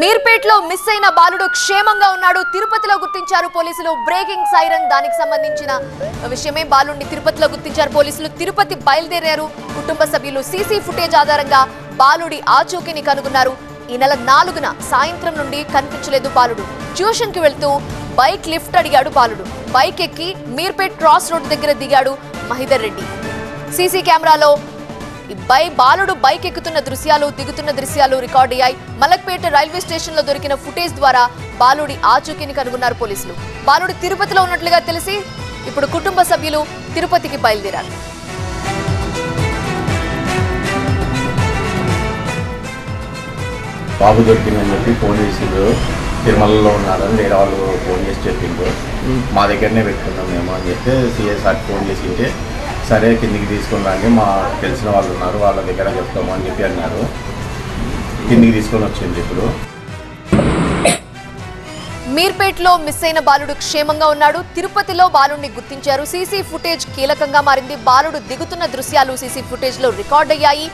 మీర్పేట్లో miss అయిన బాలుడు క్షేమంగా ఉన్నాడు. తిరుపతిలో గుర్తించారు పోలీసులు. బ్రేకింగ్ సైరన్ దానికి సంబంధించిన విషయమే. బాలుడిని తిరుపతిలో గుర్తించారు పోలీసులు. తిరుపతి బయలుదేరారు కుటుంబ సభ్యులు. సీసీ ఫుటేజ్ ఆధారంగా బాలుడి ఆచూకీని కనుగొన్నారు. ఈ నెల 4న సాయంత్రం నుండి కనిపించలేదు బాలుడు. ట్యూషన్ కి వెళ్తూ బైక్ లిఫ్ట్ అడిగాడు బాలుడు. బైక్ ఎక్కి మీర్పేట్ క్రాస్ రోడ్ దగ్గర దిగాడు మహిదర్ రెడ్డి. సీసీ కెమెరాలో బాలుడు బైక్ ఎక్కుతున్న దృశ్యాలు, దిగుతున్న దృశ్యాలు రికార్డ్ అయ్యాయి. మలక్పేట రైల్వే స్టేషన్ లో దొరికిన ఫుటేజ్ ద్వారా బాలుడి ఆచూకీని కనుగొన్నారు పోలీసులు. బాలుడు తిరుపతిలో ఉన్నట్లుగా తెలిసి ఇప్పుడు కుటుంబ సభ్యులు తిరుపతికి బయలుదేరారు. బాబు దొరికిందని చెప్పి పోలీసులు తిరుమలలో ఉన్నారని వేరే వాళ్ళు ఫోన్ చేసి చెప్పిండ్రు. మా దగ్గరనే పెట్టుకున్నాం మేము అని చెప్పి సిఎస్ఆర్కి ఫోన్ చేసి ఉంటే సరే కిందికి తీసుకుని రండి, మా తెలిసిన వాళ్ళు ఉన్నారు వాళ్ళ దగ్గర చెప్తాము అని చెప్పి అన్నారు. కిందికి తీసుకొని వచ్చింది. ఇప్పుడు మీర్పేట్లో మిస్ అయిన బాలుడు క్షేమంగా ఉన్నాడు. తిరుపతిలో బాలుడిని గుర్తించారు. సీసీ ఫుటేజ్ కీలకంగా మారింది. బాలుడు దిగుతున్న దృశ్యాలు సీసీ ఫుటేజ్ లో రికార్డ్ అయ్యాయి.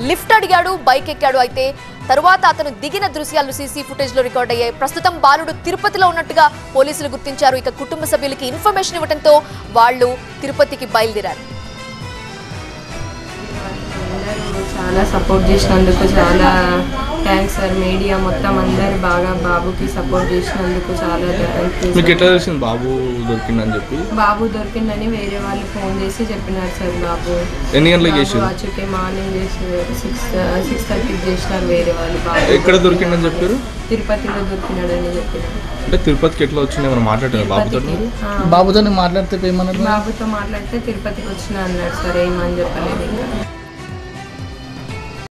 లిఫ్ట్ అడిగాడు, బైక్ ఎక్కాడు. అయితే తరువాత అతను దిగిన దృశ్యాలు సీసీ ఫుటేజ్ లో రికార్డ్ అయ్యాయి. ప్రస్తుతం బాలుడు తిరుపతిలో ఉన్నట్టుగా పోలీసులు గుర్తించారు. ఇక కుటుంబ సభ్యులకి ఇన్ఫర్మేషన్ ఇవ్వడంతో వాళ్ళు తిరుపతికి బయలుదేరారు. చాలా సపోర్ట్ చేసినందుకు చాలా థ్యాంక్స్ సార్. మీడియా మొత్తం అందరు బాగా బాబుకి సపోర్ట్ చేసినందుకు చాలా మీకు ఎట్లా తెలిసింది బాబు దొరికిందని చెప్పి? బాబు దొరికిందని వేరే వాళ్ళు ఫోన్ చేసి చెప్పినారు సార్. బాబు ఎన్ని గంటలకు చేసారు? వచ్చి మార్నింగ్ చేసి 6:30కి చేసినారు వేరే వాళ్ళు. బాబు ఎక్కడ దొరికిందని చెప్పారు? తిరుపతిలో దొరికినాడని చెప్పినారు. అంటే తిరుపతికి ఎట్లా వచ్చింది ఏమైనా మాట్లాడారు బాబుతో? బాబుతో మాట్లాడితే తిరుపతికి వచ్చిన అన్నాడు సార్. ఏమని చెప్పలేదు ఇంకా.